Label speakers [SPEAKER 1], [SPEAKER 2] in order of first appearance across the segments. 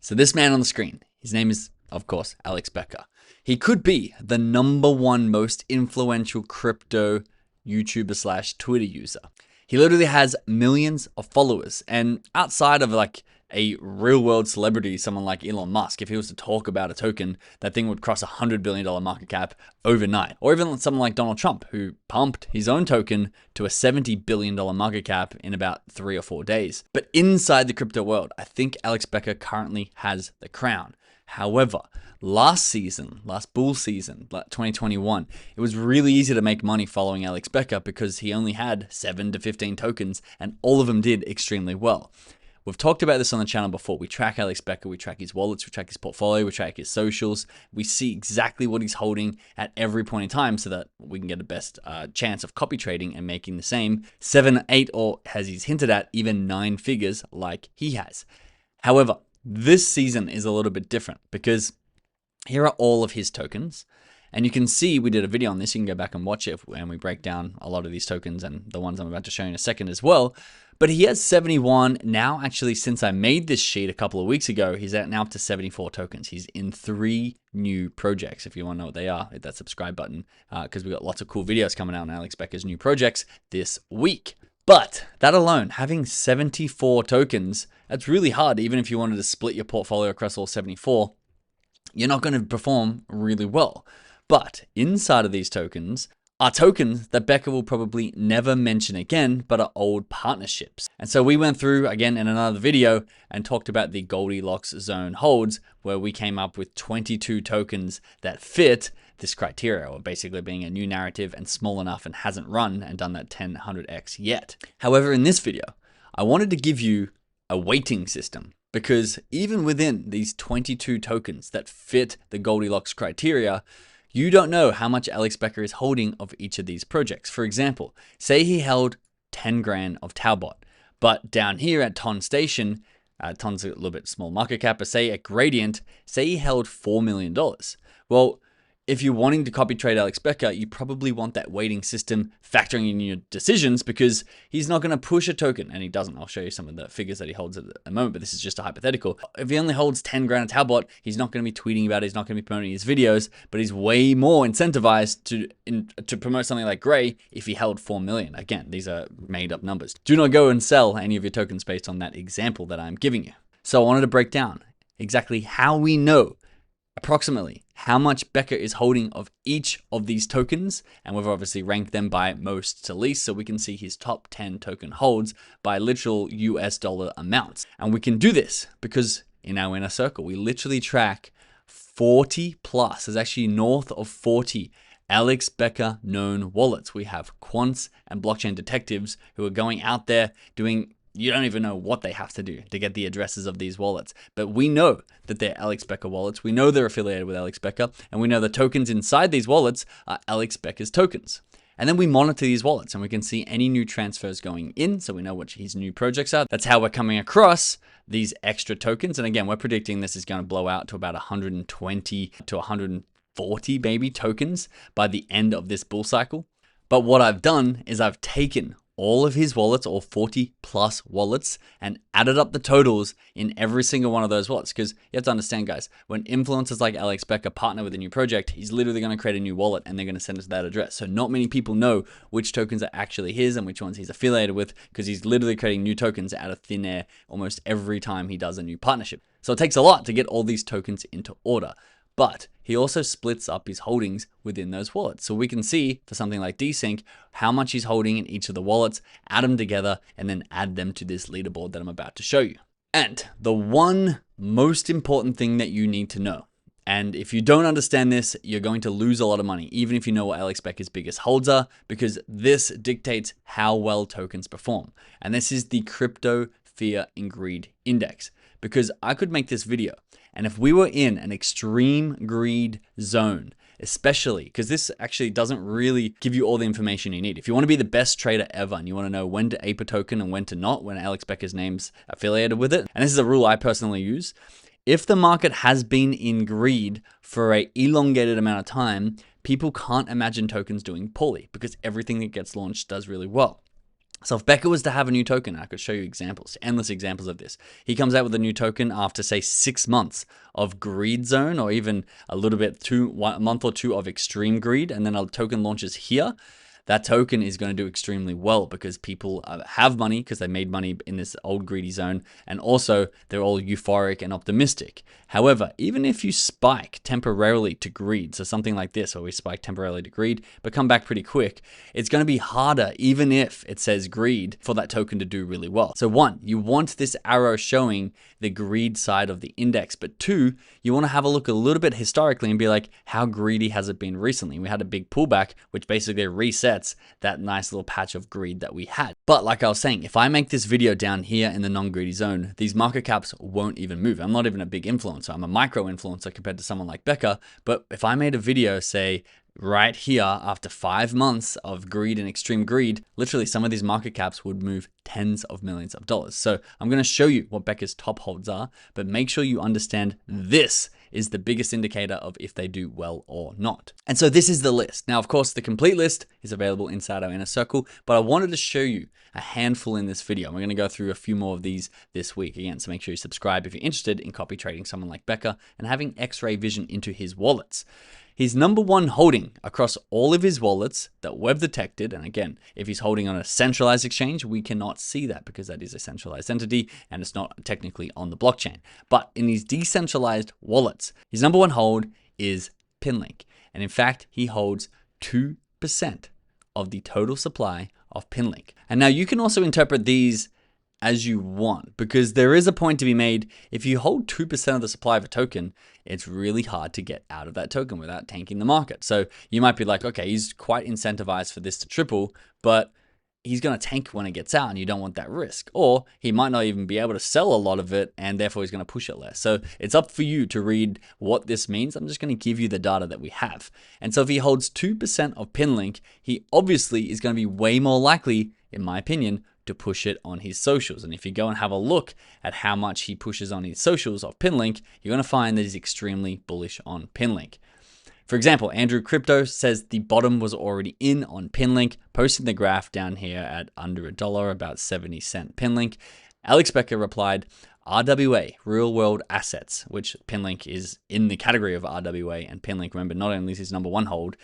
[SPEAKER 1] So this man on the screen, his name is, of course, Alex Becker. He could be the #1 most influential crypto YouTuber / Twitter user. He literally has millions of followers, and outside of like a real world celebrity, someone like Elon Musk, if he was to talk about a token, that thing would cross $100 billion market cap overnight. Or even someone like Donald Trump, who pumped his own token to a $70 billion market cap in about 3 or 4 days. But inside the crypto world, I think Alex Becker currently has the crown. However, last bull season, 2021, it was really easy to make money following Alex Becker because he only had 7 to 15 tokens and all of them did extremely well. We've talked about this on the channel before. We track Alex Becker, we track his wallets, we track his portfolio, we track his socials. We see exactly what he's holding at every point in time so that we can get the best chance of copy trading and making the same 7, 8, or as he's hinted at, even 9 figures like he has. However, this season is a little bit different because here are all of his tokens. And you can see we did a video on this. You can go back and watch it and we break down a lot of these tokens and the ones I'm about to show you in a second as well. But he has 71 now. Actually, since I made this sheet a couple of weeks ago, he's now up to 74 tokens. He's in 3 new projects. If you want to know what they are, hit that subscribe button because we got lots of cool videos coming out on Alex Becker's new projects this week. But that alone, having 74 tokens, that's really hard. Even if you wanted to split your portfolio across all 74, you're not going to perform really well. But inside of these tokens are tokens that Becker will probably never mention again, but are old partnerships. And so we went through again in another video and talked about the Goldilocks zone holds, where we came up with 22 tokens that fit this criteria, or basically being a new narrative and small enough and hasn't run and done that 100x yet. However, in this video, I wanted to give you a weighting system, because even within these 22 tokens that fit the Goldilocks criteria, you don't know how much Alex Becker is holding of each of these projects. For example, say he held 10 grand of Talbot, but down here at Ton Station, Ton's a little bit small market cap, but say at Gradient, say he held $4 million. Well, if you're wanting to copy trade Alex Becker, you probably want that weighting system factoring in your decisions, because he's not going to push a token, and he doesn't. I'll show you some of the figures that he holds at the moment, but this is just a hypothetical. If he only holds 10 grand of Talbot, he's not going to be tweeting about it, he's not going to be promoting his videos, but he's way more incentivized to promote something like Gray if he held 4 million. Again, these are made up numbers. Do not go and sell any of your tokens based on that example that I'm giving you. So I wanted to break down exactly how we know approximately how much Becker is holding of each of these tokens, and we've obviously ranked them by most to least, so we can see his top 10 token holds by literal US dollar amounts. And we can do this because in our inner circle, we literally track 40 plus, there's actually north of 40 Alex Becker known wallets. We have quants and blockchain detectives who are going out there doing, you don't even know what they have to do to get the addresses of these wallets. But we know that they're Alex Becker wallets. We know they're affiliated with Alex Becker. And we know the tokens inside these wallets are Alex Becker's tokens. And then we monitor these wallets and we can see any new transfers going in. So we know what his new projects are. That's how we're coming across these extra tokens. And again, we're predicting this is going to blow out to about 120 to 140 maybe tokens by the end of this bull cycle. But what I've done is I've taken all of his wallets, or 40 plus wallets, and added up the totals in every single one of those wallets. Because you have to understand, guys, when influencers like Alex Becker partner with a new project, he's literally going to create a new wallet and they're going to send us that address. So not many people know which tokens are actually his and which ones he's affiliated with, because he's literally creating new tokens out of thin air almost every time he does a new partnership. So it takes a lot to get all these tokens into order. But he also splits up his holdings within those wallets. So we can see for something like Desync, how much he's holding in each of the wallets, add them together, and then add them to this leaderboard that I'm about to show you. And the one most important thing that you need to know, and if you don't understand this, you're going to lose a lot of money, even if you know what Alex Becker's biggest holds are, because this dictates how well tokens perform. And this is the Crypto Fear and Greed Index. Because I could make this video, and if we were in an extreme greed zone, especially because this actually doesn't really give you all the information you need. If you want to be the best trader ever and you want to know when to ape a token and when to not, when Alex Becker's name's affiliated with it, and this is a rule I personally use, if the market has been in greed for an elongated amount of time, people can't imagine tokens doing poorly because everything that gets launched does really well. So if Becker was to have a new token, I could show you examples, endless examples of this. He comes out with a new token after, say, 6 months of greed zone, or even a little bit, a month or two of extreme greed, and then a token launches here. That token is going to do extremely well because people have money because they made money in this old greedy zone, and also they're all euphoric and optimistic. However, even if you spike temporarily to greed, so something like this, where we spike temporarily to greed, but come back pretty quick, it's going to be harder, even if it says greed, for that token to do really well. So one, you want this arrow showing the greed side of the index, but two, you want to have a look a little bit historically and be like, how greedy has it been recently? We had a big pullback, which basically resets that nice little patch of greed that we had. But like I was saying, if I make this video down here in the non-greedy zone, these market caps won't even move. I'm not even a big influencer. I'm a micro influencer compared to someone like Becker. But if I made a video, say, right here after 5 months of greed and extreme greed, literally some of these market caps would move tens of millions of dollars. So I'm going to show you what Becker's top holds are, but make sure you understand this is the biggest indicator of if they do well or not. And so this is the list. Now, of course, the complete list is available inside our inner circle, but I wanted to show you a handful in this video. We're going to go through a few more of these this week again. So make sure you subscribe if you're interested in copy trading someone like Becker and having X-ray vision into his wallets. His number one holding across all of his wallets that we've detected, and again, if he's holding on a centralized exchange, we cannot see that because that is a centralized entity and it's not technically on the blockchain. But in his decentralized wallets, his number one hold is PinLink. And in fact, he holds 2% of the total supply of PinLink. And now you can also interpret these as you want, because there is a point to be made. If you hold 2% of the supply of a token, it's really hard to get out of that token without tanking the market. So you might be like, okay, he's quite incentivized for this to triple, but he's going to tank when it gets out and you don't want that risk. Or he might not even be able to sell a lot of it and therefore he's going to push it less. So it's up for you to read what this means. I'm just going to give you the data that we have. And so if he holds 2% of PinLink, he obviously is going to be way more likely, in my opinion, to push it on his socials. And if you go and have a look at how much he pushes on his socials of PinLink, you're going to find that he's extremely bullish on PinLink. For example, Andrew Crypto says the bottom was already in on PinLink, posting the graph down here at under $1, about 70-cent PinLink. Alex Becker replied, RWA, real world assets, which PinLink is in the category of RWA, and PinLink, remember, not only is his number one hold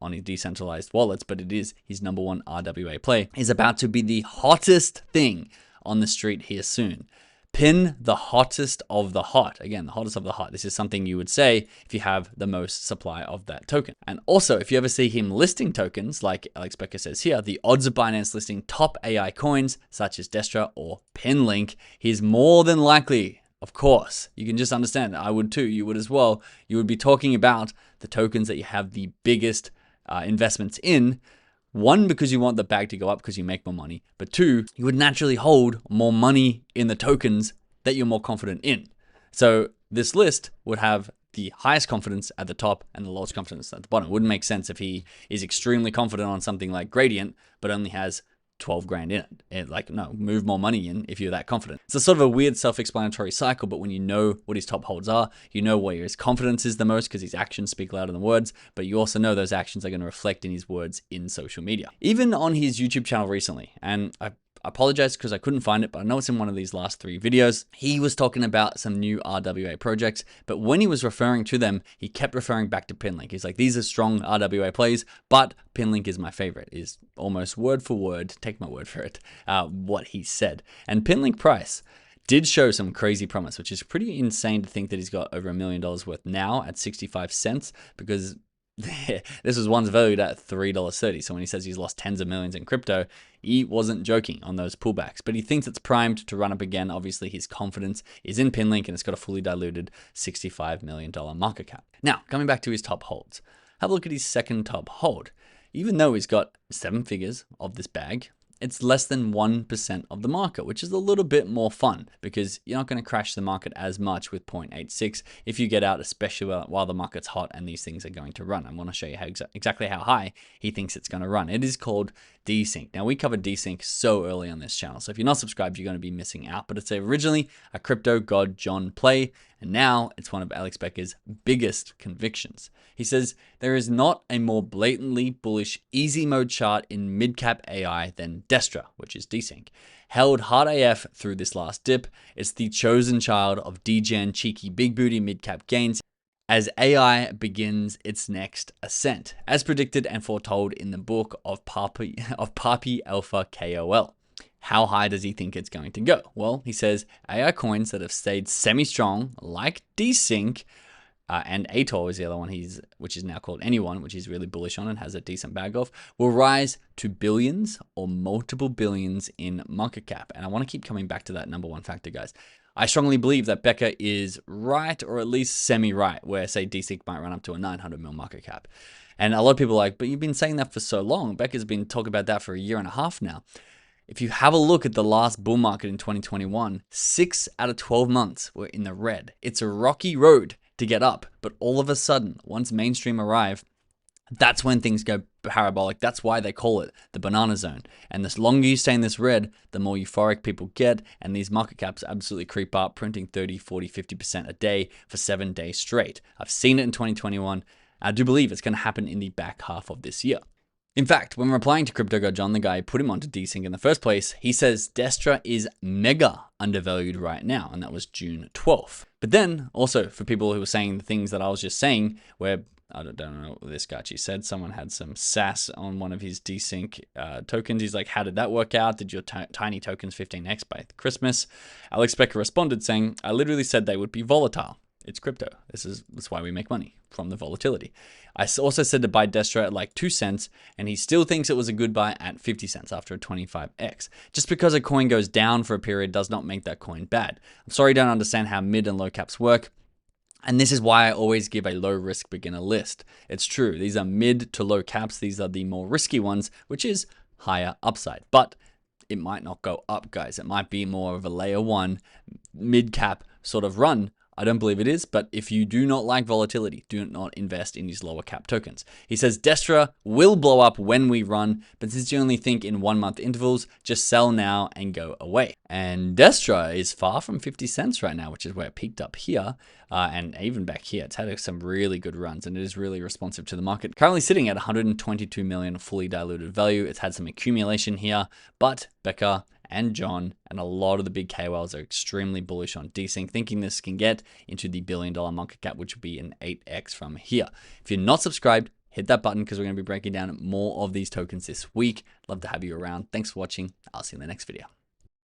[SPEAKER 1] on his decentralized wallets, but it is his number one RWA play, is about to be the hottest thing on the street here soon. Pin the hottest of the hot. Again, the hottest of the hot. This is something you would say if you have the most supply of that token. And also, if you ever see him listing tokens, like Alex Becker says here, the odds of Binance listing top AI coins, such as Destra or PinLink, he's more than likely, of course, you can just understand, I would too, you would as well, you would be talking about the tokens that you have the biggest investments in. One, because you want the bag to go up because you make more money, but two, you would naturally hold more money in the tokens that you're more confident in. So this list would have the highest confidence at the top and the lowest confidence at the bottom. It wouldn't make sense if he is extremely confident on something like Gradient, but only has 12 grand in it. Like, no, move more money in if you're that confident. It's a sort of a weird self-explanatory cycle, but when you know what his top holds are, you know where his confidence is the most because his actions speak louder than words, but you also know those actions are going to reflect in his words in social media. Even on his YouTube channel recently, and I apologize because I couldn't find it, but I know it's in one of these last 3 videos. He was talking about some new RWA projects, but when he was referring to them, he kept referring back to PinLink. He's like, these are strong RWA plays, but PinLink is my favorite, is almost word for word, take my word for it, what he said. And PinLink price did show some crazy promise, which is pretty insane to think that he's got over $1 million worth now at 65 cents, because this was once valued at $3.30. So when he says he's lost tens of millions in crypto, he wasn't joking on those pullbacks, but he thinks it's primed to run up again. Obviously, his confidence is in PinLink and it's got a fully diluted $65 million market cap. Now, coming back to his top holds, have a look at his second top hold. Even though he's got 7 figures of this bag, it's less than 1% of the market, which is a little bit more fun because you're not going to crash the market as much with 0.86 if you get out, especially while the market's hot and these things are going to run. I want to show you how exactly how high he thinks it's going to run. It is called desync. Now, we covered desync so early on this channel, so if you're not subscribed, you're going to be missing out. But it's originally a CryptoGodJohn play, and now it's one of Alex Becker's biggest convictions. He says, there is not a more blatantly bullish easy mode chart in midcap AI than Destra, which is desync. Held hard AF through this last dip, it's the chosen child of degen cheeky big booty midcap gains as AI begins its next ascent, as predicted and foretold in the book of Papi Alpha KOL. How high does he think it's going to go? Well, he says AI coins that have stayed semi-strong, like Desync, and Ator is the other one, which is now called Anyone, which he's really bullish on and has a decent bag of, will rise to billions or multiple billions in market cap. And I want to keep coming back to that number one factor, guys. I strongly believe that Becker is right, or at least semi-right, where, say, Desync might run up to a 900 mil market cap. And a lot of people are like, but you've been saying that for so long. Becker's been talking about that for a year and a half now. If you have a look at the last bull market in 2021, 6 out of 12 months were in the red. It's a rocky road to get up, but all of a sudden, once mainstream arrive, that's when things go parabolic. That's why they call it the banana zone. And the longer you stay in this red, the more euphoric people get, and these market caps absolutely creep up, printing 30, 40, 50% a day for 7 days straight. I've seen it in 2021. I do believe it's going to happen in the back half of this year. In fact, when replying to CryptoGodJohn, the guy who put him onto desync in the first place, he says Destra is mega undervalued right now, and that was June 12th. But then, also, for people who were saying the things that I was just saying, where, I don't know what this guy actually said, someone had some sass on one of his desync tokens. He's like, how did that work out? Did your tiny tokens 15x by Christmas? Alex Becker responded saying, I literally said they would be volatile. It's crypto. That's why we make money, from the volatility. I also said to buy Destra at like 2 cents, and he still thinks it was a good buy at 50 cents after a 25x. Just because a coin goes down for a period does not make that coin bad. I'm sorry you don't understand how mid and low caps work. And this is why I always give a low risk beginner list. It's true. These are mid to low caps. These are the more risky ones, which is higher upside. But it might not go up, guys. It might be more of a layer one mid cap sort of run. I don't believe it is, but if you do not like volatility, do not invest in these lower cap tokens. He says Destra will blow up when we run, but since you only think in 1 month intervals, just sell now and go away. And Destra is far from 50 cents right now, which is where it peaked up here, and even back here. It's had some really good runs, and it is really responsive to the market. Currently sitting at 122 million fully diluted value. It's had some accumulation here, but Becker and John and a lot of the big KOLs are extremely bullish on desync, thinking this can get into the $1 billion market cap, which would be an 8x from here. If you're not subscribed, hit that button because we're going to be breaking down more of these tokens this week. Love to have you around. Thanks for watching. I'll see you in the next video.